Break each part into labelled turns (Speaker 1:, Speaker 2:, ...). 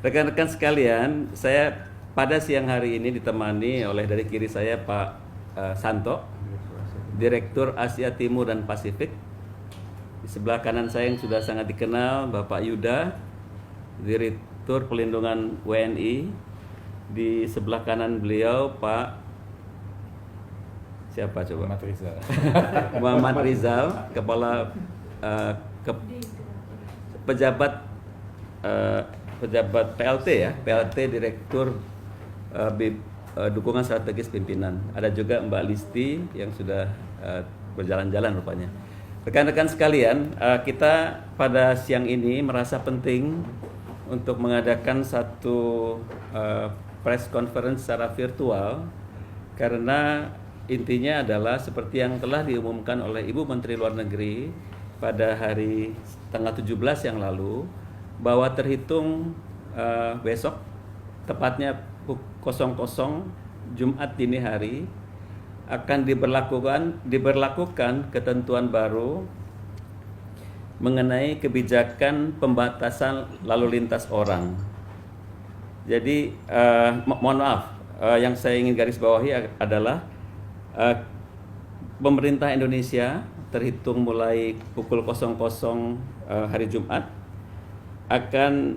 Speaker 1: Rekan-rekan sekalian, saya pada siang hari ini ditemani oleh dari kiri saya Pak Santo, Direktur Asia Timur dan Pasifik. Di sebelah kanan saya yang sudah sangat dikenal Bapak Yuda, Direktur Pelindungan WNI. Di sebelah kanan beliau Pak siapa coba?
Speaker 2: Muhammad Rizal.
Speaker 1: Muhammad Rizal, Kepala pejabat pejabat PLT ya, PLT Direktur Dukungan Strategis Pimpinan. Ada juga Mbak Listi yang sudah berjalan-jalan rupanya. Rekan-rekan sekalian, kita pada siang ini merasa penting untuk mengadakan satu press conference secara virtual karena intinya adalah seperti yang telah diumumkan oleh Ibu Menteri Luar Negeri pada hari tanggal 17 yang lalu, bahwa terhitung besok tepatnya 00 Jumat dini hari akan diberlakukan ketentuan baru mengenai kebijakan pembatasan lalu lintas orang. Jadi mohon maaf, yang saya ingin garis bawahi adalah pemerintah Indonesia terhitung mulai pukul 00 hari Jumat akan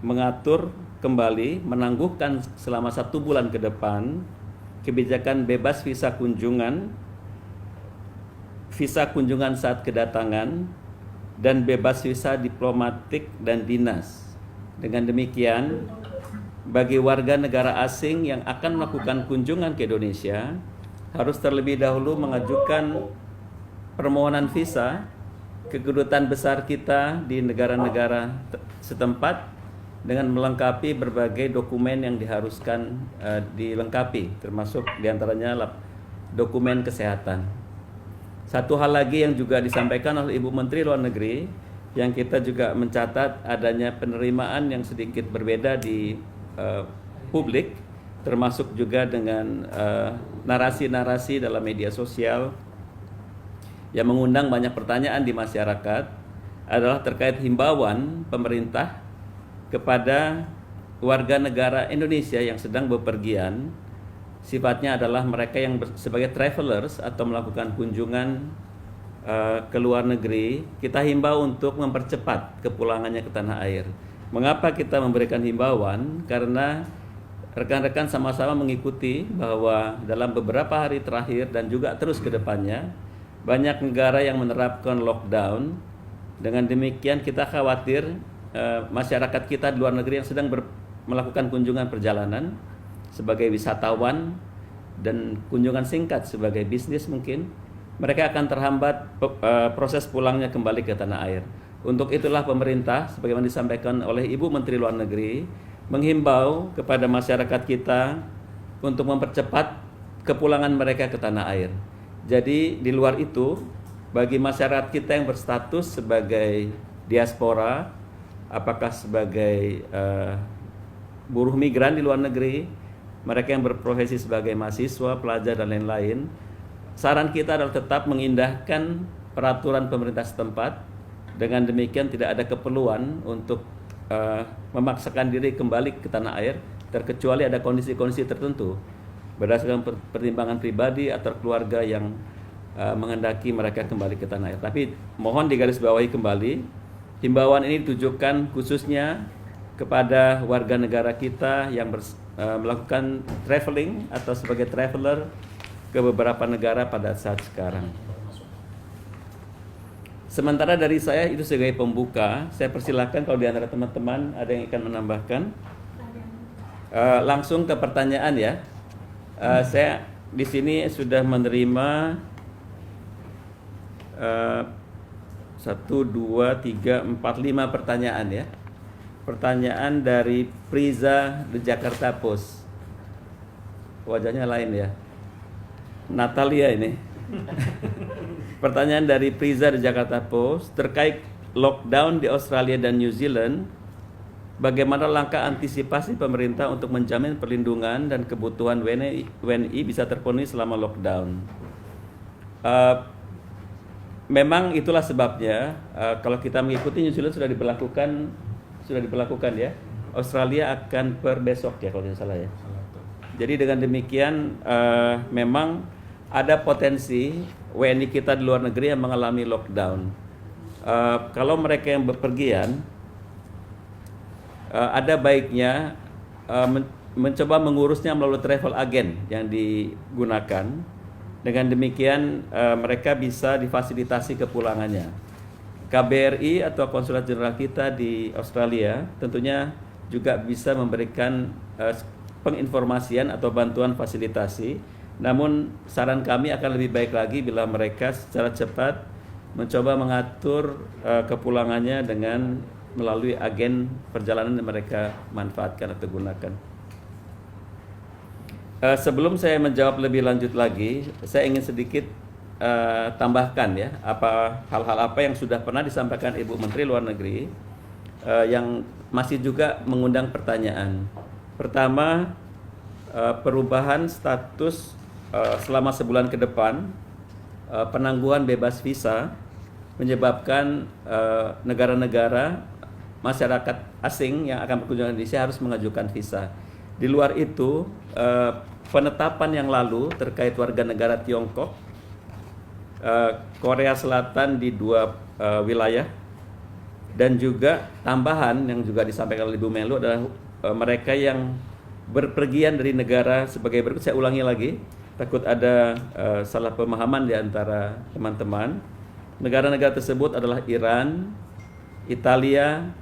Speaker 1: mengatur kembali, menangguhkan selama 1 bulan ke depan kebijakan bebas visa kunjungan saat kedatangan, dan bebas visa diplomatik dan dinas. Dengan demikian, bagi warga negara asing yang akan melakukan kunjungan ke Indonesia harus terlebih dahulu mengajukan permohonan visa ke kedutaan besar kita di negara-negara setempat dengan melengkapi berbagai dokumen yang diharuskan dilengkapi, termasuk diantaranya dokumen kesehatan. Satu hal lagi yang juga disampaikan oleh Ibu Menteri Luar Negeri, yang kita juga mencatat adanya penerimaan yang sedikit berbeda di publik, termasuk juga dengan narasi-narasi dalam media sosial yang mengundang banyak pertanyaan di masyarakat, adalah terkait himbauan pemerintah kepada warga negara Indonesia yang sedang bepergian. Sifatnya adalah mereka yang sebagai travelers atau melakukan kunjungan ke luar negeri. Kita himbau untuk mempercepat kepulangannya ke tanah air. Mengapa kita memberikan himbauan? Karena rekan-rekan sama-sama mengikuti bahwa dalam beberapa hari terakhir dan juga terus ke depannya, banyak negara yang menerapkan lockdown. Dengan demikian kita khawatir masyarakat kita di luar negeri yang sedang melakukan kunjungan perjalanan sebagai wisatawan dan kunjungan singkat sebagai bisnis mungkin, mereka akan terhambat proses pulangnya kembali ke tanah air. Untuk itulah pemerintah, sebagaimana disampaikan oleh Ibu Menteri Luar Negeri, menghimbau kepada masyarakat kita untuk mempercepat kepulangan mereka ke tanah air. Jadi di luar itu, bagi masyarakat kita yang berstatus sebagai diaspora, apakah sebagai buruh migran di luar negeri, mereka yang berprofesi sebagai mahasiswa, pelajar dan lain-lain, saran kita adalah tetap mengindahkan peraturan pemerintah setempat. Dengan demikian tidak ada keperluan untuk memaksakan diri kembali ke tanah air, terkecuali ada kondisi-kondisi tertentu berdasarkan pertimbangan pribadi atau keluarga yang menghendaki mereka kembali ke tanah air. Tapi mohon digarisbawahi kembali, himbauan ini ditujukan khususnya kepada warga negara kita yang melakukan traveling atau sebagai traveler ke beberapa negara pada saat sekarang. Sementara dari saya itu sebagai pembuka, saya persilakan kalau di antara teman-teman ada yang akan menambahkan. Langsung ke pertanyaan ya. Saya di sini sudah menerima 1, 2, 3, 4, 5 pertanyaan ya. Pertanyaan dari Priza di Jakarta Post. Wajahnya lain ya. Natalia ini. Pertanyaan dari Priza di Jakarta Post terkait lockdown di Australia dan New Zealand. Bagaimana langkah antisipasi pemerintah untuk menjamin perlindungan dan kebutuhan WNI bisa terpenuhi selama lockdown? Memang itulah sebabnya kalau kita mengikuti New Zealand sudah diberlakukan ya Australia akan per besok ya kalau tidak salah ya. Jadi dengan demikian memang ada potensi WNI kita di luar negeri yang mengalami lockdown. Kalau mereka yang bepergian, ada baiknya mencoba mengurusnya melalui travel agent yang digunakan. Dengan demikian mereka bisa difasilitasi kepulangannya. KBRI atau Konsulat Jenderal kita di Australia tentunya juga bisa memberikan penginformasian atau bantuan fasilitasi. Namun saran kami akan lebih baik lagi bila mereka secara cepat mencoba mengatur kepulangannya dengan melalui agen perjalanan yang mereka manfaatkan atau gunakan. Sebelum saya menjawab lebih lanjut lagi, saya ingin sedikit tambahkan ya hal-hal apa yang sudah pernah disampaikan Ibu Menteri Luar Negeri yang masih juga mengundang pertanyaan. Pertama, perubahan status selama sebulan ke depan, penangguhan bebas visa menyebabkan negara-negara masyarakat asing yang akan berkunjung ke Indonesia harus mengajukan visa. Di luar itu, penetapan yang lalu terkait warga negara Tiongkok, Korea Selatan di 2 wilayah, dan juga tambahan yang juga disampaikan oleh Ibu Menlu adalah mereka yang berpergian dari negara sebagai berikut. Saya ulangi lagi, takut ada salah pemahaman di antara teman-teman. Negara-negara tersebut adalah Iran, Italia,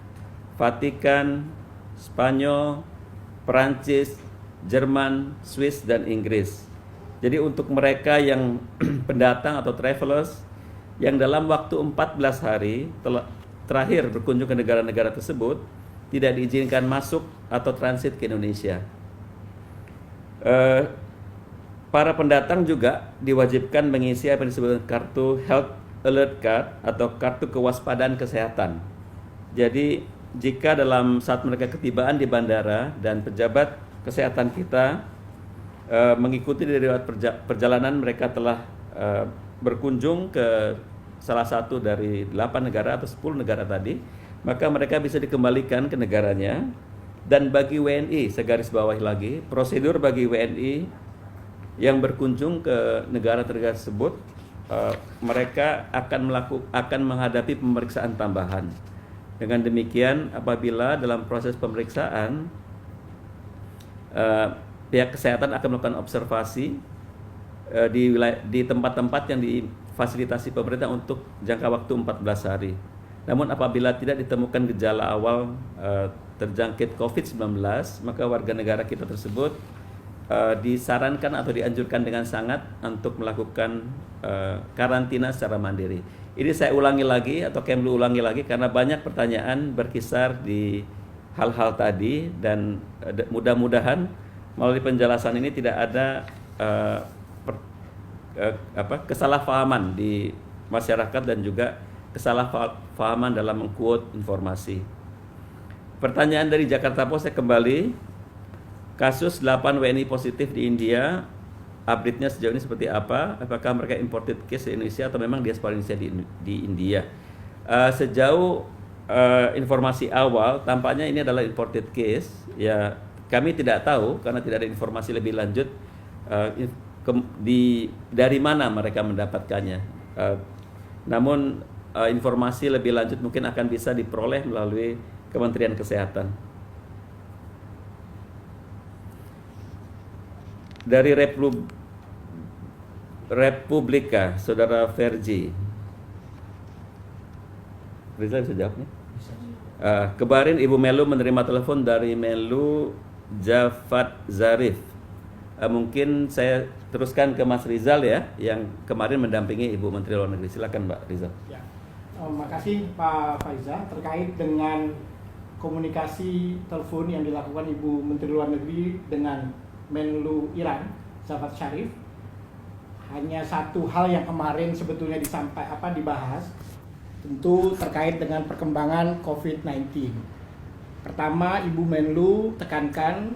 Speaker 1: Vatikan, Spanyol, Perancis, Jerman, Swiss, dan Inggris. Jadi untuk mereka yang pendatang atau travelers yang dalam waktu 14 hari terakhir berkunjung ke negara-negara tersebut tidak diizinkan masuk atau transit ke Indonesia. Para pendatang juga diwajibkan mengisi apa yang disebut kartu Health Alert Card atau kartu kewaspadaan kesehatan. Jadi jika dalam saat mereka ketibaan di bandara dan pejabat kesehatan kita mengikuti dari riwayat perjalanan mereka telah berkunjung ke salah satu dari 8 negara atau 10 negara tadi, maka mereka bisa dikembalikan ke negaranya. Dan bagi WNI, saya garis bawahi lagi, prosedur bagi WNI yang berkunjung ke negara tersebut, mereka akan menghadapi pemeriksaan tambahan. Dengan demikian, apabila dalam proses pemeriksaan pihak kesehatan akan melakukan observasi di tempat-tempat yang difasilitasi pemerintah untuk jangka waktu 14 hari. Namun apabila tidak ditemukan gejala awal terjangkit COVID-19, maka warga negara kita tersebut disarankan atau dianjurkan dengan sangat untuk melakukan karantina secara mandiri. Ini saya ulangi lagi atau Kemlu ulangi lagi karena banyak pertanyaan berkisar di hal-hal tadi, dan mudah-mudahan melalui penjelasan ini tidak ada kesalahpahaman di masyarakat dan juga kesalahpahaman dalam mengquote informasi. Pertanyaan dari Jakarta Post, saya kembali. Kasus 8 WNI positif di India, update-nya sejauh ini seperti apa? Apakah mereka imported case di Indonesia atau memang diaspora Indonesia di India? Sejauh informasi awal, tampaknya ini adalah imported case. Ya, kami tidak tahu karena tidak ada informasi lebih lanjut dari mana mereka mendapatkannya. Namun informasi lebih lanjut mungkin akan bisa diperoleh melalui Kementerian Kesehatan. Dari Republika, Saudara Ferji. Rizal bisa jawabnya? Kemarin Ibu Menlu menerima telepon dari Menlu Javad Zarif. Mungkin saya teruskan ke Mas Rizal ya, yang kemarin mendampingi Ibu Menteri Luar Negeri. Silakan Mbak Rizal.
Speaker 2: Ya. Makasih Pak Faiza terkait dengan komunikasi telepon yang dilakukan Ibu Menteri Luar Negeri dengan Menlu Iran, Javad Zarif. Hanya satu hal yang kemarin sebetulnya dibahas, tentu terkait dengan perkembangan COVID-19. Pertama, Ibu Menlu tekankan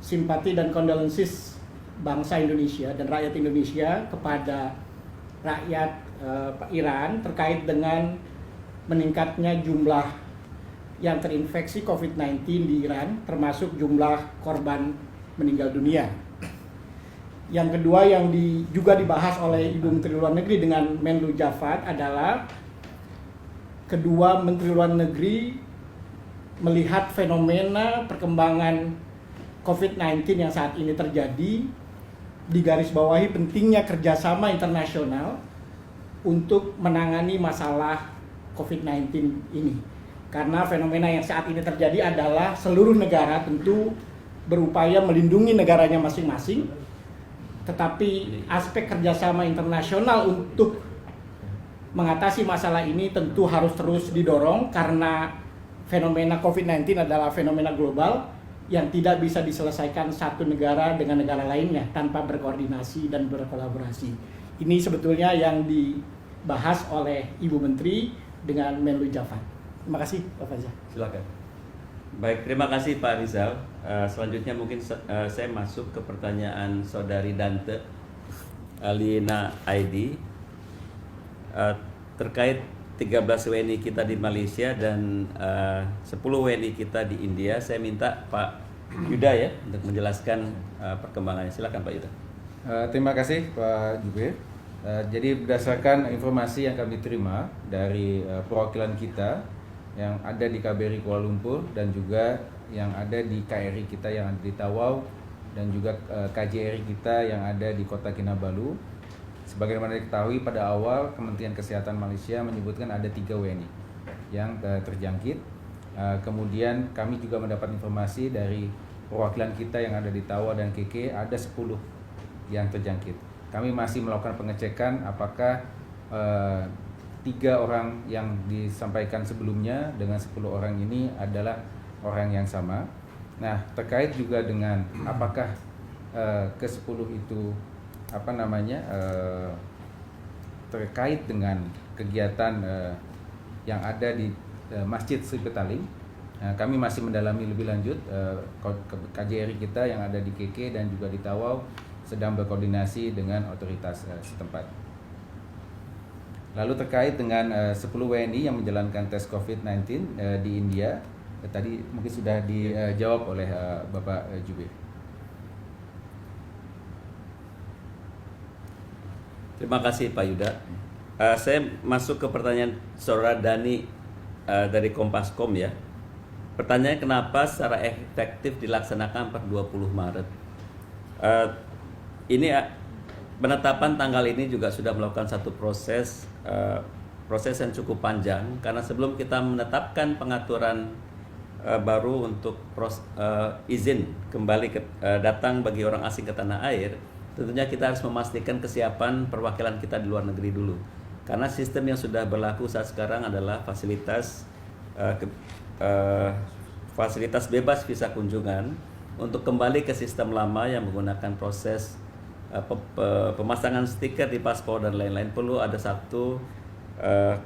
Speaker 2: simpati dan kondolensis bangsa Indonesia dan rakyat Indonesia kepada rakyat Iran terkait dengan meningkatnya jumlah yang terinfeksi COVID-19 di Iran, termasuk jumlah korban meninggal dunia. Yang kedua yang juga dibahas oleh Ibu Menteri Luar Negeri dengan Menlu Javad adalah kedua Menteri Luar Negeri melihat fenomena perkembangan COVID-19 yang saat ini terjadi, digarisbawahi pentingnya kerjasama internasional untuk menangani masalah COVID-19 ini. Karena fenomena yang saat ini terjadi adalah seluruh negara tentu berupaya melindungi negaranya masing-masing, tetapi aspek kerjasama internasional untuk mengatasi masalah ini tentu harus terus didorong karena fenomena COVID-19 adalah fenomena global yang tidak bisa diselesaikan satu negara dengan negara lainnya tanpa berkoordinasi dan berkolaborasi. Ini sebetulnya yang dibahas oleh Ibu Menteri dengan Menlu Javad. Terima kasih, Pak Faizal.
Speaker 1: Silakan. Baik, terima kasih Pak Rizal. Selanjutnya mungkin saya masuk ke pertanyaan Saudari Dante Alina ID terkait 13 WNI kita di Malaysia dan 10 WNI kita di India. Saya minta Pak Yuda ya untuk menjelaskan perkembangannya. Silakan Pak Yuda.
Speaker 3: Terima kasih Pak Jubir. Jadi berdasarkan informasi yang kami terima dari perwakilan kita yang ada di KBRI Kuala Lumpur dan juga yang ada di KRI kita yang ada di Tawau dan juga KJRI kita yang ada di Kota Kinabalu. Sebagaimana diketahui pada awal Kementerian Kesehatan Malaysia menyebutkan ada 3 WNI yang terjangkit. Kemudian kami juga mendapat informasi dari perwakilan kita yang ada di Tawau dan KK ada 10 yang terjangkit. Kami masih melakukan pengecekan apakah 3 orang yang disampaikan sebelumnya dengan 10 orang ini adalah orang yang sama. Nah, terkait juga dengan apakah ke-10 itu terkait dengan kegiatan yang ada di Masjid Sri Petaling, kami masih mendalami lebih lanjut. KJRI kita yang ada di KK dan juga di Tawau sedang berkoordinasi dengan otoritas setempat. Lalu terkait dengan 10 WNI yang menjalankan tes COVID-19 di India, tadi mungkin sudah dijawab oleh Bapak Jubir.
Speaker 1: Terima kasih Pak Yuda. Saya masuk ke pertanyaan Saudara Dani dari Kompaskom ya. Pertanyaannya kenapa secara efektif dilaksanakan per 20 Maret? Ini penetapan tanggal ini juga sudah melakukan satu proses yang cukup panjang karena sebelum kita menetapkan pengaturan baru untuk izin kembali datang bagi orang asing ke tanah air, tentunya kita harus memastikan kesiapan perwakilan kita di luar negeri dulu. Karena sistem yang sudah berlaku saat sekarang adalah fasilitas bebas visa kunjungan untuk kembali ke sistem lama yang menggunakan proses pemasangan stiker di paspor dan lain-lain. Perlu ada satu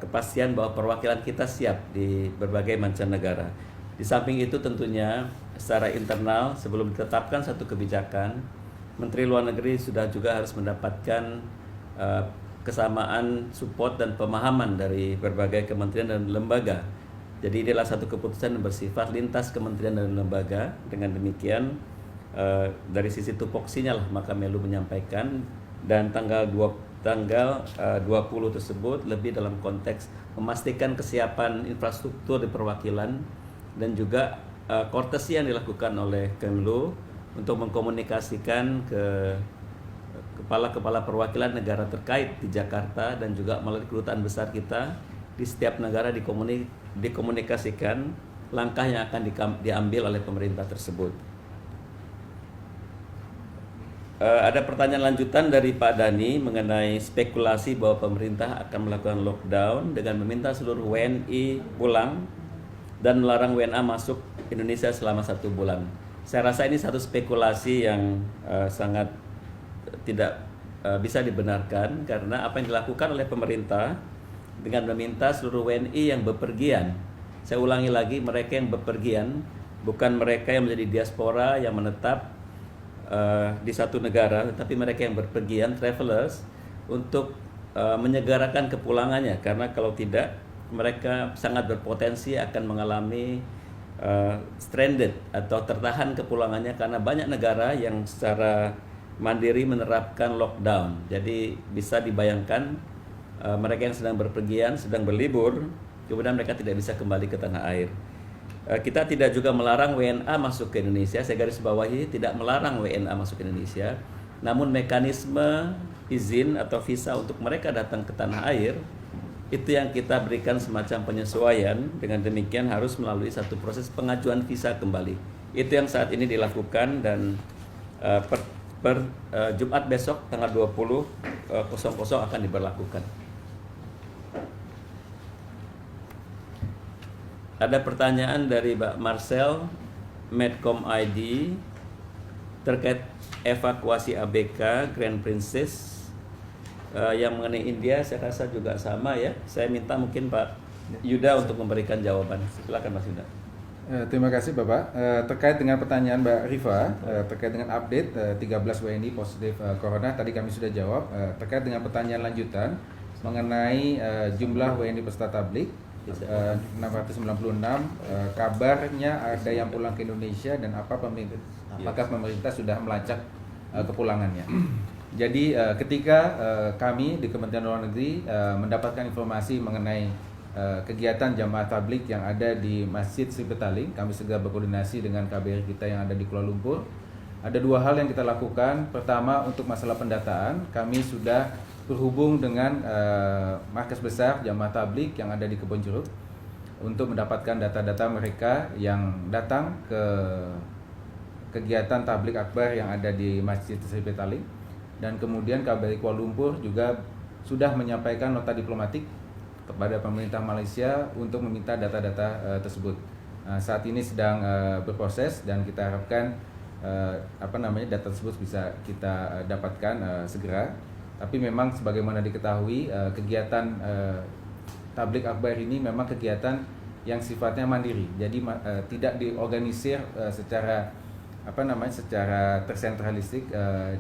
Speaker 1: kepastian bahwa perwakilan kita siap di berbagai mancanegara. Di samping itu tentunya secara internal sebelum ditetapkan satu kebijakan, Menteri Luar Negeri sudah juga harus mendapatkan kesamaan support dan pemahaman dari berbagai kementerian dan lembaga. Jadi inilah satu keputusan yang bersifat lintas kementerian dan lembaga. Dengan demikian dari sisi tupoksinya lah maka Menlu menyampaikan dan tanggal 20 tersebut lebih dalam konteks memastikan kesiapan infrastruktur di perwakilan dan juga kourtesi yang dilakukan oleh Kemlu untuk mengkomunikasikan ke kepala-kepala perwakilan negara terkait di Jakarta dan juga melalui kedutaan besar kita di setiap negara dikomunikasikan langkah yang akan diambil oleh pemerintah tersebut. Ada pertanyaan lanjutan dari Pak Dani mengenai spekulasi bahwa pemerintah akan melakukan lockdown dengan meminta seluruh WNI pulang dan melarang WNA masuk Indonesia selama 1 bulan. Saya rasa ini satu spekulasi yang sangat tidak bisa dibenarkan karena apa yang dilakukan oleh pemerintah dengan meminta seluruh WNI yang bepergian. Saya ulangi lagi, mereka yang bepergian, bukan mereka yang menjadi diaspora yang menetap di satu negara, tetapi mereka yang berpergian, travelers, untuk menyegarakan kepulangannya. Karena kalau tidak, mereka sangat berpotensi akan mengalami stranded atau tertahan kepulangannya karena banyak negara yang secara mandiri menerapkan lockdown. Jadi bisa dibayangkan mereka yang sedang berpergian, sedang berlibur, kemudian mereka tidak bisa kembali ke tanah air. Kita tidak juga melarang WNA masuk ke Indonesia. Saya garis bawahi, tidak melarang WNA masuk ke Indonesia. Namun mekanisme izin atau visa untuk mereka datang ke tanah air itu yang kita berikan semacam penyesuaian. Dengan demikian harus melalui satu proses pengajuan visa kembali. Itu yang saat ini dilakukan, dan per Jumat besok tanggal 20.00 akan diberlakukan. Ada pertanyaan dari Mbak Marcel Medcom ID terkait evakuasi ABK Grand Princess. Yang mengenai India saya rasa juga sama ya. Saya minta mungkin Pak Yuda untuk memberikan jawaban. Silakan Mas Yuda.
Speaker 3: Terima kasih Bapak. Terkait dengan pertanyaan Mbak Rifa, terkait dengan update 13 WNI positif Corona, tadi kami sudah jawab. Terkait dengan pertanyaan lanjutan mengenai jumlah WNI peserta tablik 696, kabarnya ada yang pulang ke Indonesia dan apakah pemerintah sudah melacak kepulangannya. Jadi ketika kami di Kementerian Luar Negeri mendapatkan informasi mengenai kegiatan jamaah tablik yang ada di Masjid Sri Petaling, kami segera berkoordinasi dengan KBRI kita yang ada di Kuala Lumpur. Ada dua hal yang kita lakukan. Pertama, untuk masalah pendataan, kami sudah berhubung dengan markas besar jamaah tablik yang ada di Kebonjeruk untuk mendapatkan data-data mereka yang datang ke kegiatan tablik akbar yang ada di Masjid Sri Petaling. Dan kemudian KBRI Kuala Lumpur juga sudah menyampaikan nota diplomatik kepada pemerintah Malaysia untuk meminta data-data tersebut. Saat ini sedang berproses dan kita harapkan data tersebut bisa kita dapatkan segera. Tapi memang sebagaimana diketahui kegiatan tablik akbar ini memang kegiatan yang sifatnya mandiri. Jadi tidak diorganisir secara tersentralistik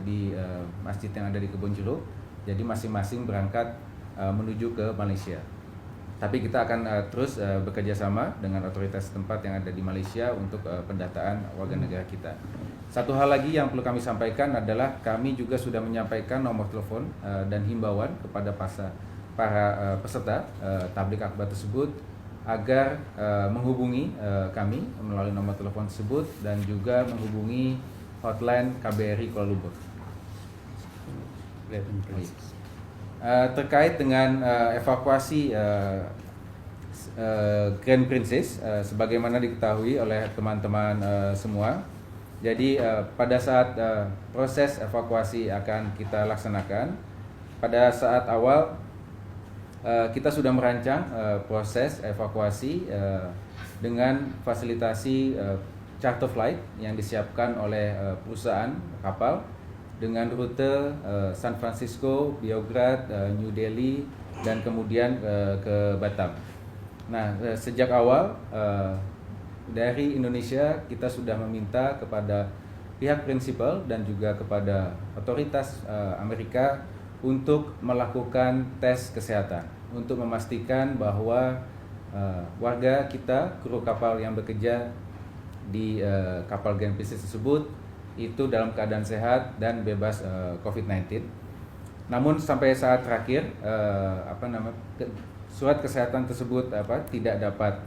Speaker 3: di masjid yang ada di Kebonjeruk. Jadi masing-masing berangkat menuju ke Malaysia. Tapi kita akan terus bekerja sama dengan otoritas tempat yang ada di Malaysia untuk pendataan warga negara kita. Satu hal lagi yang perlu kami sampaikan adalah kami juga sudah menyampaikan nomor telepon dan himbauan kepada para peserta tablik akbar tersebut agar menghubungi kami melalui nomor telepon tersebut dan juga menghubungi hotline KBRI Kuala Lumpur. Terkait dengan evakuasi Grand Princess, sebagaimana diketahui oleh teman-teman semua. Jadi pada saat proses evakuasi akan kita laksanakan, pada saat awal kita sudah merancang proses evakuasi dengan fasilitasi charter flight yang disiapkan oleh perusahaan kapal dengan rute San Francisco, Beograd, New Delhi, dan kemudian ke Batam. Nah, sejak awal dari Indonesia kita sudah meminta kepada pihak prinsipal dan juga kepada otoritas Amerika untuk melakukan tes kesehatan untuk memastikan bahwa warga kita, kru kapal yang bekerja di kapal Grand Princess tersebut itu dalam keadaan sehat dan bebas COVID-19. Namun sampai saat terakhir surat kesehatan tersebut tidak dapat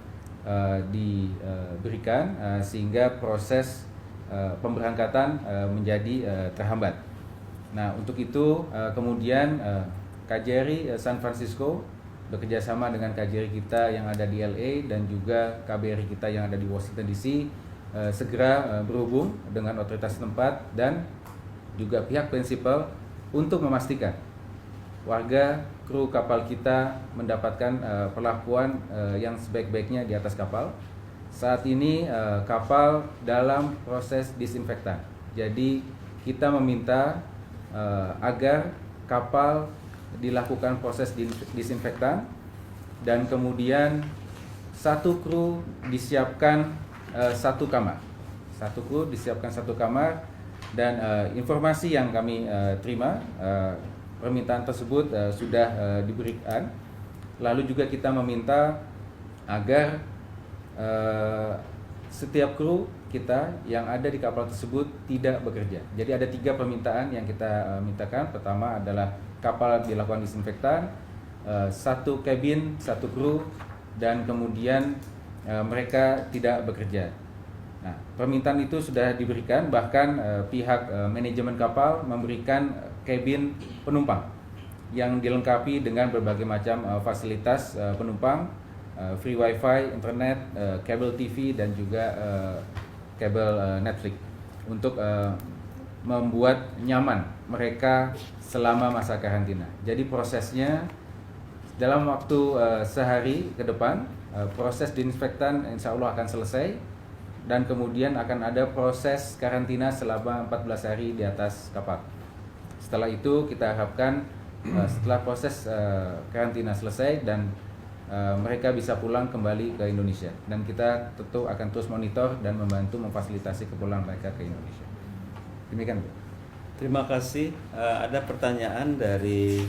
Speaker 3: diberikan sehingga proses pemberangkatan menjadi terhambat. Nah, untuk itu kemudian KJRI San Francisco bekerjasama dengan KJRI kita yang ada di LA dan juga KBRI kita yang ada di Washington DC segera berhubung dengan otoritas tempat dan juga pihak prinsipal untuk memastikan warga kru kapal kita mendapatkan perlakuan yang sebaik-baiknya di atas kapal. Saat ini kapal dalam proses disinfektan. Jadi kita meminta agar kapal dilakukan proses disinfektan dan kemudian satu kru disiapkan satu kamar. Satu kru disiapkan satu kamar dan informasi yang kami terima permintaan tersebut sudah diberikan Lalu juga kita meminta agar setiap kru kita yang ada di kapal tersebut tidak bekerja. Jadi ada 3 permintaan yang kita mintakan. Pertama adalah kapal dilakukan disinfektan, 1 kabin, 1 kru, dan kemudian mereka tidak bekerja. Nah, permintaan itu sudah diberikan, bahkan pihak manajemen kapal memberikan kabin penumpang yang dilengkapi dengan berbagai macam fasilitas penumpang, free wifi, internet, kabel TV, dan juga kabel Netflix untuk membuat nyaman mereka selama masa karantina. Jadi prosesnya dalam waktu sehari ke depan, proses disinfektan insya Allah akan selesai, dan kemudian akan ada proses karantina selama 14 hari di atas kapal. Setelah itu kita harapkan setelah proses karantina selesai dan mereka bisa pulang kembali ke Indonesia, dan kita tentu akan terus monitor dan membantu memfasilitasi kepulangan mereka ke Indonesia. Demikian, Bu.
Speaker 1: Terima kasih. Ada pertanyaan dari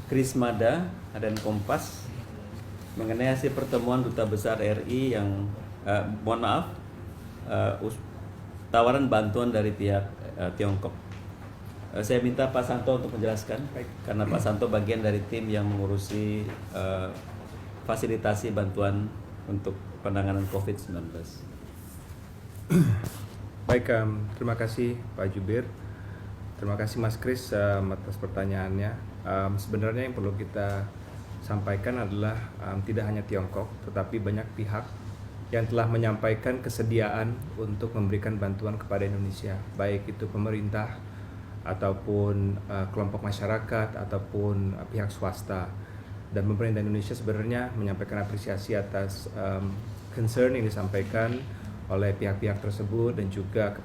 Speaker 1: Krismada dan Kompas mengenai hasil pertemuan Duta Besar RI yang tawaran bantuan dari pihak Tiongkok. Saya minta Pak Santo untuk menjelaskan, karena Pak Santo bagian dari tim yang mengurusi fasilitasi bantuan untuk penanganan COVID-19.
Speaker 4: Baik, terima kasih Pak Jubir. Terima kasih Mas Kris atas pertanyaannya. Sebenarnya yang perlu kita sampaikan adalah tidak hanya Tiongkok, tetapi banyak pihak yang telah menyampaikan kesediaan untuk memberikan bantuan kepada Indonesia, baik itu pemerintah ataupun kelompok masyarakat ataupun pihak swasta. Dan pemerintah Indonesia sebenarnya menyampaikan apresiasi atas concern yang disampaikan oleh pihak-pihak tersebut dan juga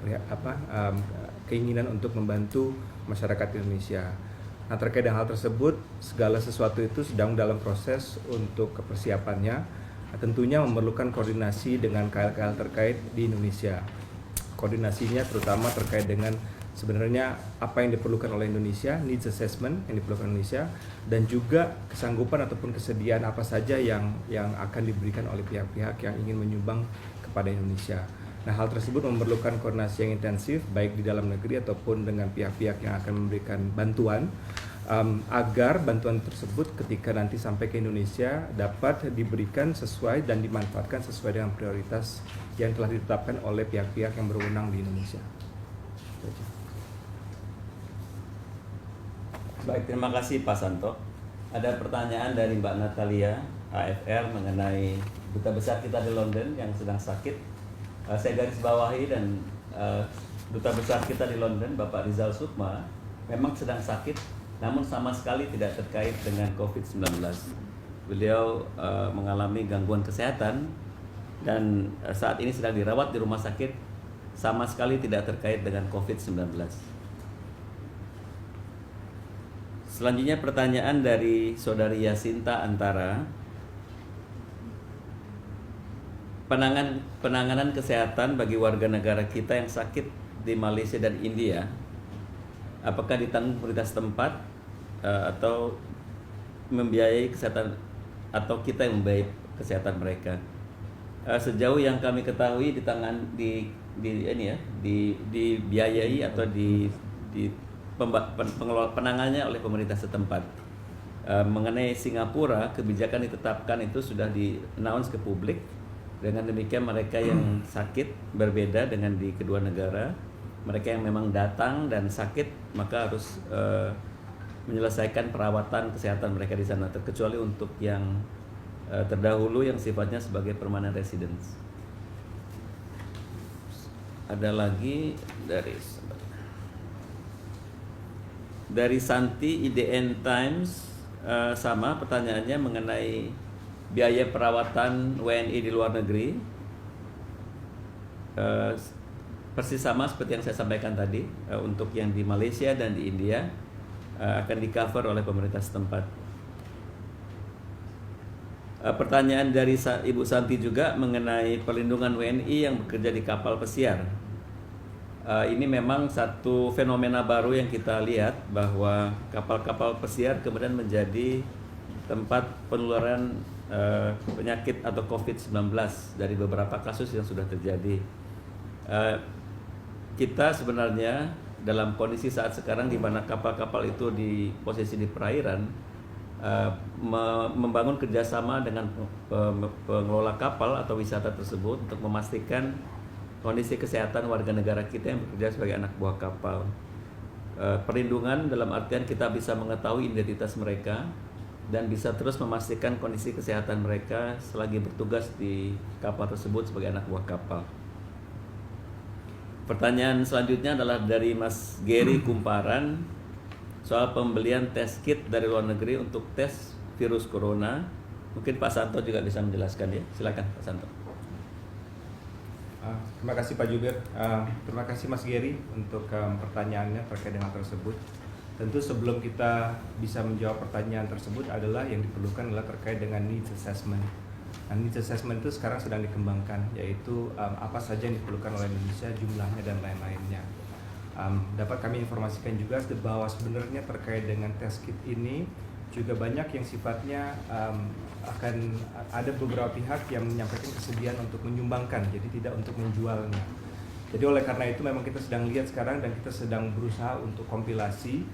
Speaker 4: keinginan untuk membantu masyarakat Indonesia. Nah, terkait dengan hal tersebut, segala sesuatu itu sedang dalam proses untuk persiapannya. Tentunya memerlukan koordinasi dengan KL-KL terkait di Indonesia. Koordinasinya terutama terkait dengan sebenarnya apa yang diperlukan oleh Indonesia, needs assessment yang diperlukan Indonesia, dan juga kesanggupan ataupun kesediaan apa saja yang akan diberikan oleh pihak-pihak yang ingin menyumbang kepada Indonesia. Nah, hal tersebut memerlukan koordinasi yang intensif baik di dalam negeri ataupun dengan pihak-pihak yang akan memberikan bantuan, agar bantuan tersebut ketika nanti sampai ke Indonesia dapat diberikan sesuai dan dimanfaatkan sesuai dengan prioritas yang telah ditetapkan oleh pihak-pihak yang berwenang di Indonesia.
Speaker 1: Baik, terima kasih Pak Santo. Ada pertanyaan dari Mbak Natalia AFR mengenai Duta Besar kita di London yang sedang sakit. Saya garis bawahi, dan Duta Besar kita di London, Bapak Rizal Sukma, memang sedang sakit, namun sama sekali tidak terkait dengan COVID-19. Beliau mengalami gangguan kesehatan dan saat ini sedang dirawat di rumah sakit, sama sekali tidak terkait dengan COVID-19. Selanjutnya pertanyaan dari Saudari Yasinta Antara. Penanganan kesehatan bagi warga negara kita yang sakit di Malaysia dan India, apakah ditanggung pemerintah setempat atau membiayai kesehatan, atau kita yang membiayai kesehatan mereka? Sejauh yang kami ketahui dibiayai atau penanganannya oleh pemerintah setempat. Mengenai Singapura, kebijakan ditetapkan itu sudah di-announce ke publik. Dengan demikian mereka yang sakit berbeda dengan di kedua negara. Mereka yang memang datang dan sakit maka harus menyelesaikan perawatan kesehatan mereka di sana, terkecuali untuk yang terdahulu yang sifatnya sebagai permanent residence. Ada lagi dari Santi IDN Times, sama pertanyaannya mengenai biaya perawatan WNI di luar negeri, persis sama seperti yang saya sampaikan tadi. Untuk yang di Malaysia dan di India akan di-cover oleh pemerintah setempat. Pertanyaan dari Ibu Santi juga mengenai perlindungan WNI yang bekerja di kapal pesiar. Ini memang satu fenomena baru yang kita lihat, bahwa kapal-kapal pesiar kemudian menjadi tempat penularan penyakit atau COVID-19 dari beberapa kasus yang sudah terjadi. Kita sebenarnya dalam kondisi saat sekarang di mana kapal-kapal itu di posisi di perairan, membangun kerjasama dengan pengelola kapal atau wisata tersebut untuk memastikan kondisi kesehatan warga negara kita yang bekerja sebagai anak buah kapal. Perlindungan dalam artian kita bisa mengetahui identitas mereka dan bisa terus memastikan kondisi kesehatan mereka selagi bertugas di kapal tersebut sebagai anak buah kapal. Pertanyaan selanjutnya adalah dari Mas Gary Kumparan soal pembelian tes kit dari luar negeri untuk tes virus corona. Mungkin Pak Santo juga bisa menjelaskan ya. Silakan Pak Santo.
Speaker 4: Terima kasih Pak Jubir. Terima kasih Mas Gary untuk pertanyaannya terkait dengan tersebut. Tentu sebelum kita bisa menjawab pertanyaan tersebut adalah yang diperlukan adalah terkait dengan needs assessment. Nah, needs assessment itu sekarang sedang dikembangkan, yaitu apa saja yang diperlukan oleh Indonesia, jumlahnya dan lain-lainnya. Dapat kami informasikan juga bahwa sebenarnya terkait dengan test kit ini juga banyak yang sifatnya akan ada beberapa pihak yang menyampaikan kesediaan untuk menyumbangkan, jadi tidak untuk menjualnya. Jadi oleh karena itu memang kita sedang lihat sekarang dan kita sedang berusaha untuk kompilasi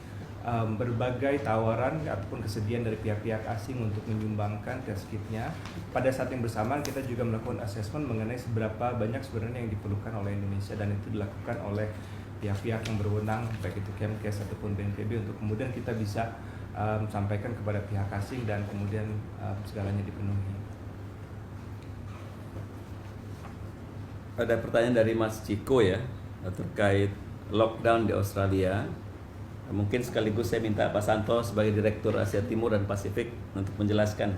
Speaker 4: berbagai tawaran ataupun kesediaan dari pihak-pihak asing untuk menyumbangkan test kitnya. Pada saat yang bersamaan kita juga melakukan assessment mengenai seberapa banyak sebenarnya yang diperlukan oleh Indonesia, dan itu dilakukan oleh pihak-pihak yang berwenang baik itu Kemkes ataupun BNPB untuk kemudian kita bisa sampaikan kepada pihak asing dan kemudian segalanya dipenuhi.
Speaker 1: Ada pertanyaan dari Mas Ciko ya terkait lockdown di Australia. Mungkin sekaligus saya minta Pak Santo sebagai Direktur Asia Timur dan Pasifik untuk menjelaskan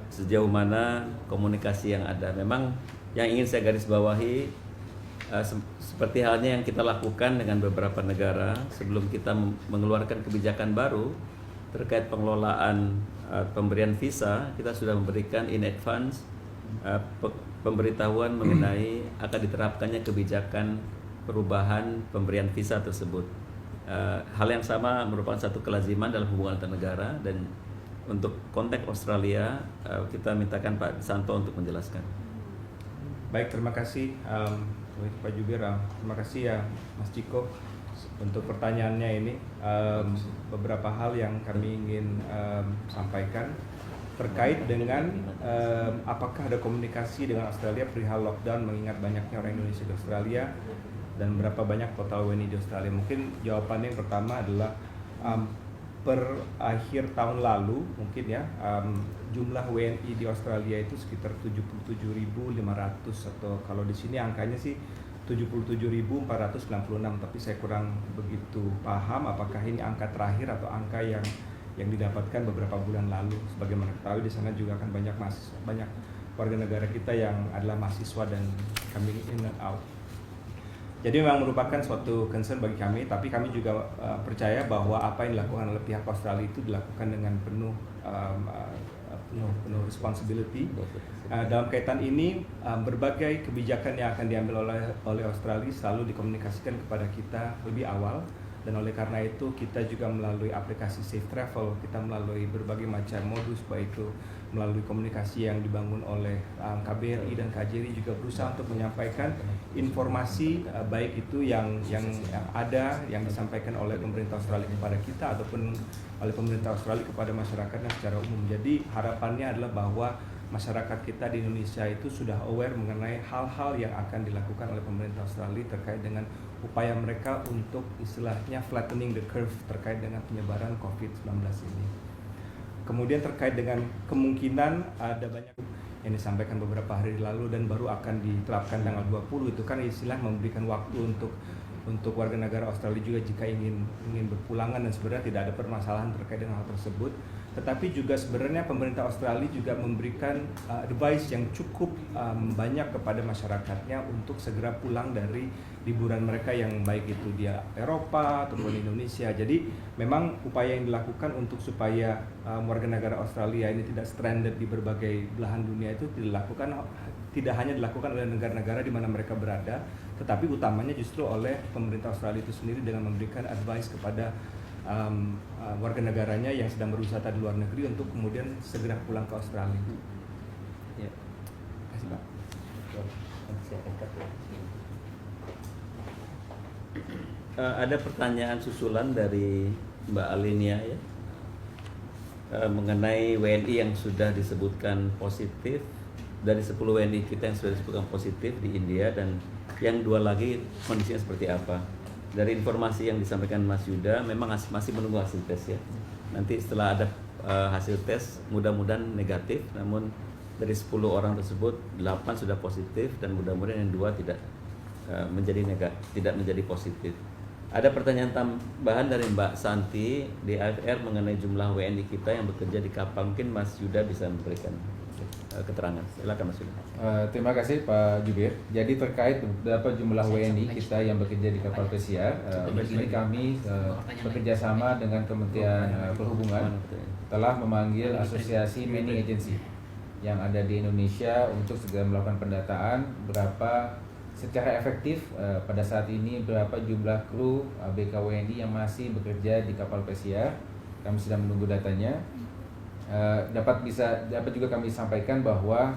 Speaker 1: sejauh mana komunikasi yang ada. Memang yang ingin saya garis bawahi seperti halnya yang kita lakukan dengan beberapa negara sebelum kita mengeluarkan kebijakan baru terkait pengelolaan pemberian visa, kita sudah memberikan in advance pemberitahuan mengenai akan diterapkannya kebijakan perubahan pemberian visa tersebut. Hal yang sama merupakan satu kelaziman dalam hubungan antar negara, dan untuk konteks Australia kita mintakan Pak Santo untuk menjelaskan.
Speaker 4: Baik, terima kasih Pak Jubir, terima kasih ya Mas Ciko untuk pertanyaannya ini. Beberapa hal yang kami ingin sampaikan terkait dengan apakah ada komunikasi dengan Australia perihal lockdown mengingat banyaknya orang Indonesia di Australia dan berapa banyak total WNI di Australia. Mungkin jawabannya yang pertama adalah per akhir tahun lalu mungkin ya jumlah WNI di Australia itu sekitar 77.500, atau kalau di sini angkanya sih 77.496, tapi saya kurang begitu paham apakah ini angka terakhir atau angka yang didapatkan beberapa bulan lalu. Sebagaimana ketahui di sana juga akan banyak warga negara kita yang adalah mahasiswa dan coming in and out. Jadi memang merupakan suatu concern bagi kami, tapi kami juga percaya bahwa apa yang dilakukan oleh pihak Australia itu dilakukan dengan penuh responsibility. Dalam kaitan ini, berbagai kebijakan yang akan diambil oleh Australia selalu dikomunikasikan kepada kita lebih awal, dan oleh karena itu kita juga melalui aplikasi Safe Travel, kita melalui berbagai macam modus, baik itu melalui komunikasi yang dibangun oleh KBRI dan KJRI juga berusaha untuk menyampaikan informasi baik itu yang ada yang disampaikan oleh pemerintah Australia kepada kita ataupun oleh pemerintah Australia kepada masyarakatnya secara umum. Jadi harapannya adalah bahwa masyarakat kita di Indonesia itu sudah aware mengenai hal-hal yang akan dilakukan oleh pemerintah Australia terkait dengan upaya mereka untuk istilahnya flattening the curve terkait dengan penyebaran COVID-19 ini. Kemudian terkait dengan kemungkinan ada banyak yang disampaikan beberapa hari lalu dan baru akan diterapkan tanggal 20, itu kan istilah memberikan waktu untuk warga negara Australia juga jika ingin berpulangan, dan sebenarnya tidak ada permasalahan terkait dengan hal tersebut. Tetapi juga sebenarnya pemerintah Australia juga memberikan advice yang cukup banyak kepada masyarakatnya untuk segera pulang dari liburan mereka yang baik itu di Eropa ataupun Indonesia. Jadi memang upaya yang dilakukan untuk supaya warga negara Australia ini tidak stranded di berbagai belahan dunia itu tidak hanya dilakukan oleh negara-negara di mana mereka berada, tetapi utamanya justru oleh pemerintah Australia itu sendiri dengan memberikan advice kepada warga negaranya yang sedang berwisata di luar negeri untuk kemudian segera pulang ke Australia.
Speaker 1: Ya.
Speaker 4: Terima kasih Pak.
Speaker 1: Ada pertanyaan susulan dari Mbak Alinia ya, mengenai WNI yang sudah disebutkan positif. Dari 10 WNI kita yang sudah disebutkan positif di India, dan yang 2 lagi kondisinya seperti apa. Dari informasi yang disampaikan Mas Yuda, memang masih menunggu hasil tes ya. Nanti setelah ada hasil tes mudah-mudahan negatif, namun dari 10 orang tersebut 8 sudah positif, dan mudah-mudahan yang 2 tidak menjadi positif. Ada pertanyaan tambahan dari Mbak Santi di AFR mengenai jumlah WNI kita yang bekerja di kapal. Mungkin Mas Yuda bisa memberikan keterangan. Silakan Mas Yuda.
Speaker 3: Terima kasih Pak Jubir. Jadi terkait berapa jumlah WNI kita yang bekerja di kapal pesiar, ini kami bekerja sama dengan Kementerian Perhubungan telah memanggil Asosiasi Manning Agency yang ada di Indonesia untuk segera melakukan pendataan berapa secara efektif pada saat ini, berapa jumlah kru ABK WNI yang masih bekerja di kapal pesiar. Kami sedang menunggu datanya. Dapat juga kami sampaikan bahwa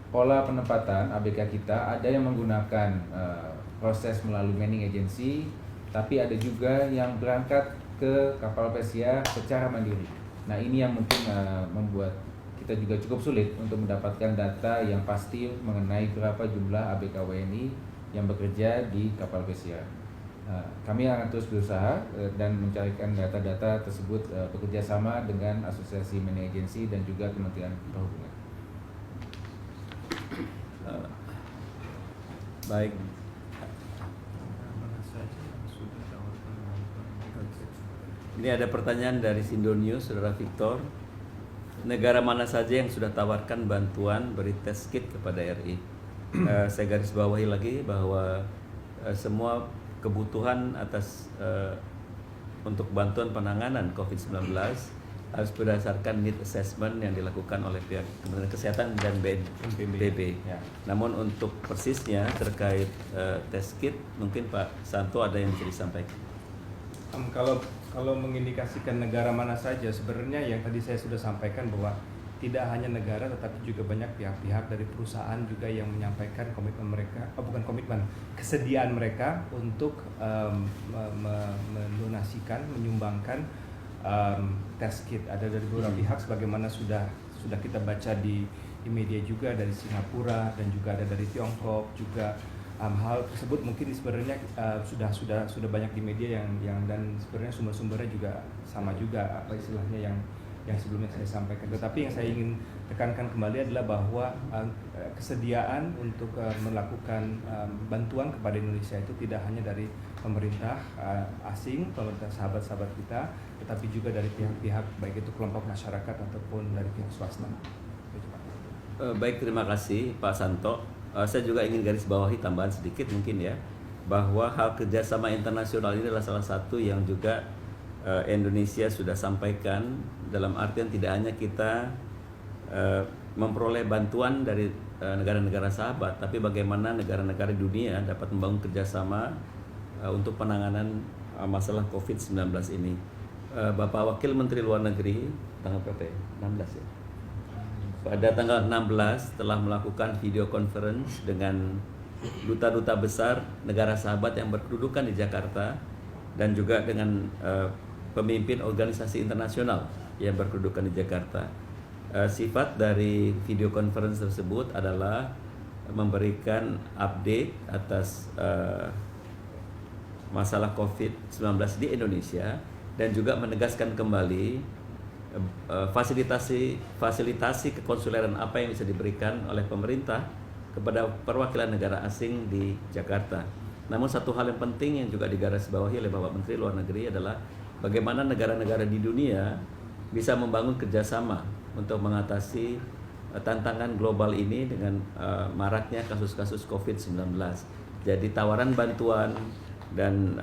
Speaker 3: pola penempatan ABK kita ada yang menggunakan proses melalui manning agency, tapi ada juga yang berangkat ke kapal pesiar secara mandiri. Nah, ini yang mungkin membuat kita juga cukup sulit untuk mendapatkan data yang pasti mengenai berapa jumlah ABK WNI yang bekerja di kapal pesiar. Kami akan terus berusaha dan mencarikan data-data tersebut bekerja sama dengan Asosiasi Manning Agency dan juga Kementerian Perhubungan.
Speaker 1: Baik. Ini ada pertanyaan dari Sindo News, Saudara Victor. Negara mana saja yang sudah tawarkan bantuan beri tes kit kepada RI? Saya garis bawahi lagi bahwa semua kebutuhan atas untuk bantuan penanganan COVID-19 harus berdasarkan need assessment yang dilakukan oleh pihak Kementerian Kesehatan dan BNPB.
Speaker 3: Ya.
Speaker 1: Namun untuk persisnya terkait tes kit, mungkin Pak Santo ada yang bisa disampaikan.
Speaker 4: Kalau mengindikasikan negara mana saja, sebenarnya yang tadi saya sudah sampaikan bahwa tidak hanya negara tetapi juga banyak pihak-pihak dari perusahaan juga yang menyampaikan komitmen mereka, kesediaan mereka untuk mendonasikan, menyumbangkan test kit. Ada dari beberapa pihak sebagaimana sudah kita baca di media juga, dari Singapura dan juga ada dari Tiongkok juga. Hal tersebut mungkin sebenarnya sudah banyak di media yang dan sebenarnya sumber-sumbernya juga sama juga, apa istilahnya yang sebelumnya saya sampaikan. Tetapi yang saya ingin tekankan kembali adalah bahwa kesediaan untuk melakukan bantuan kepada Indonesia itu tidak hanya dari pemerintah asing, pemerintah sahabat-sahabat kita, tetapi juga dari pihak-pihak baik itu kelompok masyarakat ataupun dari pihak swasta.
Speaker 1: Baik, terima kasih Pak Santo. Saya juga ingin garis bawahi tambahan sedikit mungkin ya, bahwa hal kerjasama internasional ini adalah salah satu yang juga Indonesia sudah sampaikan, dalam artian tidak hanya kita memperoleh bantuan dari negara-negara sahabat, tapi bagaimana negara-negara dunia dapat membangun kerjasama untuk penanganan masalah COVID-19 ini. Bapak Wakil Menteri Luar Negeri tanggal berapa ya? 16 ya? Pada tanggal 16 telah melakukan video conference dengan duta-duta besar negara sahabat yang berkedudukan di Jakarta, dan juga dengan pemimpin organisasi internasional yang berkedudukan di Jakarta. Sifat dari video conference tersebut adalah memberikan update atas masalah COVID-19 di Indonesia, dan juga menegaskan kembali fasilitasi kekonsuleran apa yang bisa diberikan oleh pemerintah kepada perwakilan negara asing di Jakarta. Namun satu hal yang penting yang juga digarisbawahi oleh Bapak Menteri Luar Negeri adalah bagaimana negara-negara di dunia bisa membangun kerjasama untuk mengatasi tantangan global ini dengan maraknya kasus-kasus COVID-19. Jadi tawaran bantuan dan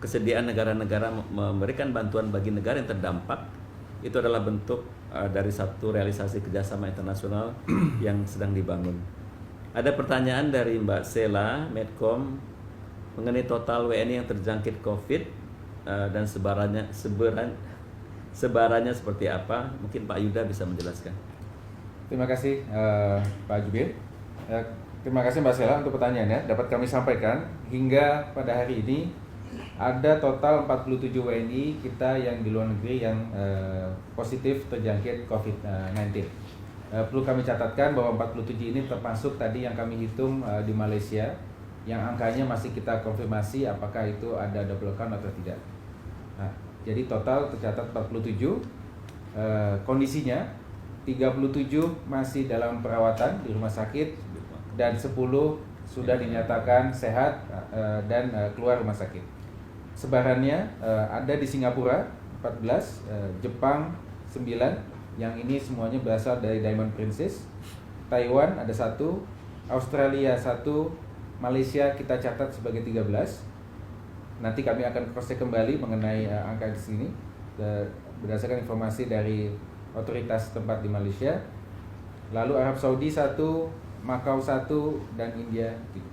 Speaker 1: kesediaan negara-negara memberikan bantuan bagi negara yang terdampak itu adalah bentuk dari satu realisasi kerjasama internasional yang sedang dibangun. Ada pertanyaan dari Mbak Sela Medcom mengenai total WNI yang terjangkit COVID dan sebarannya seperti apa? Mungkin Pak Yuda bisa menjelaskan.
Speaker 3: Terima kasih Pak Jubir. Terima kasih Mbak Sela untuk pertanyaannya. Dapat kami sampaikan hingga pada hari ini ada total 47 WNI kita yang di luar negeri yang positif terjangkit COVID-19. Perlu kami catatkan bahwa 47 ini termasuk tadi yang kami hitung di Malaysia, yang angkanya masih kita konfirmasi apakah itu ada double count atau tidak. Nah, jadi total tercatat 47. Kondisinya 37 masih dalam perawatan di rumah sakit dan 10 sudah dinyatakan sehat dan keluar rumah sakit. Sebarannya ada di Singapura 14, Jepang 9, yang ini semuanya berasal dari Diamond Princess. Taiwan ada 1, Australia 1, Malaysia kita catat sebagai 13. Nanti kami akan cross check kembali mengenai angka di sini berdasarkan informasi dari otoritas tempat di Malaysia. Lalu Arab Saudi 1, Makau 1, dan India 3.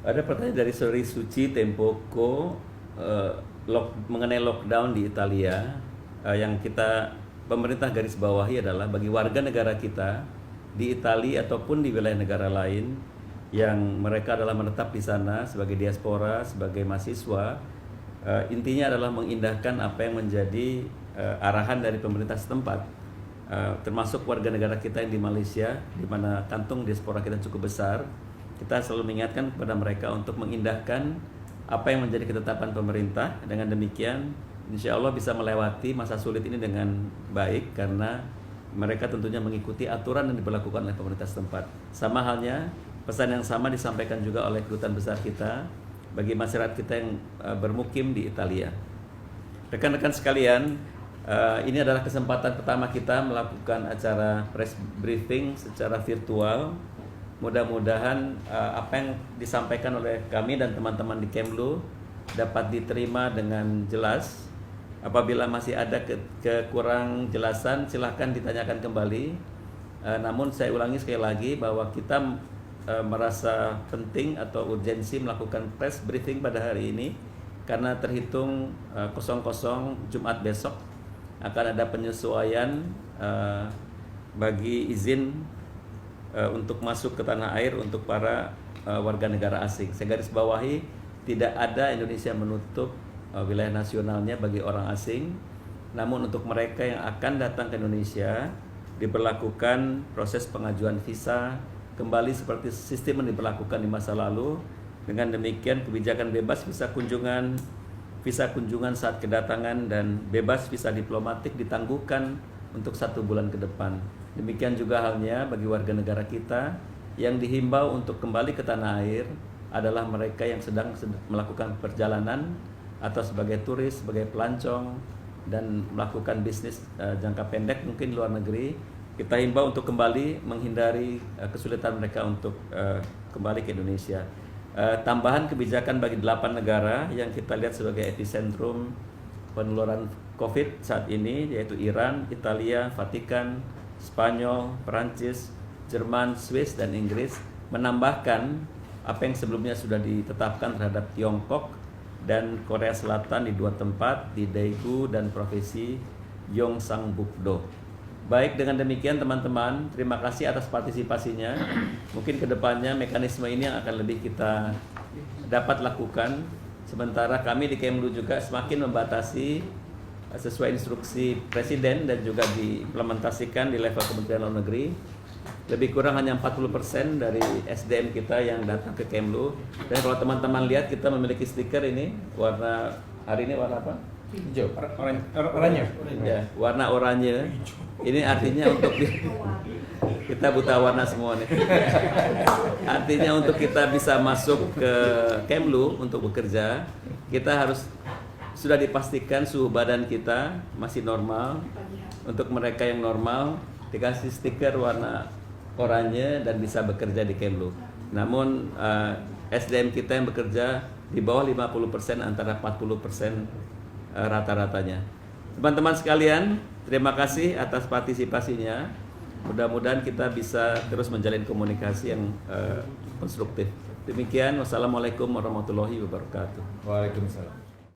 Speaker 1: Ada pertanyaan dari Sori Suci Tempoko mengenai lockdown di Italia. Yang kita pemerintah garis bawahi adalah bagi warga negara kita di Italia ataupun di wilayah negara lain yang mereka adalah menetap di sana sebagai diaspora, sebagai mahasiswa, intinya adalah mengindahkan apa yang menjadi arahan dari pemerintah setempat, termasuk warga negara kita yang di Malaysia, di mana kantung diaspora kita cukup besar. Kita selalu mengingatkan kepada mereka untuk mengindahkan apa yang menjadi ketetapan pemerintah. Dengan demikian, insya Allah bisa melewati masa sulit ini dengan baik, karena mereka tentunya mengikuti aturan yang diberlakukan oleh pemerintah setempat. Sama halnya, pesan yang sama disampaikan juga oleh kedutaan besar kita bagi masyarakat kita yang bermukim di Italia. Rekan-rekan sekalian, ini adalah kesempatan pertama kita melakukan acara press briefing secara virtual. Mudah-mudahan apa yang disampaikan oleh kami dan teman-teman di Kemlu dapat diterima dengan jelas. Apabila masih ada kekurang jelasan, silahkan ditanyakan kembali. Namun saya ulangi sekali lagi bahwa kita merasa penting atau urgensi melakukan press briefing pada hari ini karena terhitung 00 Jumat besok akan ada penyesuaian bagi izin untuk masuk ke tanah air untuk para warga negara asing. Saya garis bawahi, tidak ada Indonesia menutup wilayah nasionalnya bagi orang asing. Namun untuk mereka yang akan datang ke Indonesia diberlakukan proses pengajuan visa kembali seperti sistem yang diberlakukan di masa lalu. Dengan demikian kebijakan bebas visa kunjungan saat kedatangan dan bebas visa diplomatik ditangguhkan untuk 1 bulan ke depan. Demikian juga halnya bagi warga negara kita yang dihimbau untuk kembali ke tanah air adalah mereka yang sedang melakukan perjalanan atau sebagai turis, sebagai pelancong dan melakukan bisnis jangka pendek mungkin di luar negeri. Kita himbau untuk kembali menghindari kesulitan mereka untuk kembali ke Indonesia. Tambahan kebijakan bagi 8 negara yang kita lihat sebagai epicentrum penularan COVID saat ini, yaitu Iran, Italia, Vatikan, Spanyol, Perancis, Jerman, Swiss, dan Inggris, menambahkan apa yang sebelumnya sudah ditetapkan terhadap Tiongkok dan Korea Selatan di 2 tempat, di Daegu dan provinsi Gyeongsangbuk-do. Baik, dengan demikian teman-teman, terima kasih atas partisipasinya. Mungkin kedepannya mekanisme ini yang akan lebih kita dapat lakukan. Sementara kami di Kemlu juga semakin membatasi sesuai instruksi Presiden dan juga diimplementasikan di level Kementerian Luar Negeri. Lebih kurang hanya 40% dari SDM kita yang datang ke Kemlu. Dan kalau teman-teman lihat, kita memiliki stiker ini, warna hari ini warna apa?
Speaker 3: Hijau,
Speaker 2: Oranye.
Speaker 1: Ya, warna oranye. Ini artinya untuk kita buta warna semua nih. Artinya untuk kita bisa masuk ke Kemlu untuk bekerja, kita harus sudah dipastikan suhu badan kita masih normal. Untuk mereka yang normal dikasih stiker warna oranye dan bisa bekerja di Kemlu. Namun SDM kita yang bekerja di bawah 50%, antara 40% rata-ratanya. Teman-teman sekalian, terima kasih atas partisipasinya. Mudah-mudahan kita bisa terus menjalin komunikasi yang konstruktif. Demikian, wassalamualaikum warahmatullahi wabarakatuh.
Speaker 3: Waalaikumsalam.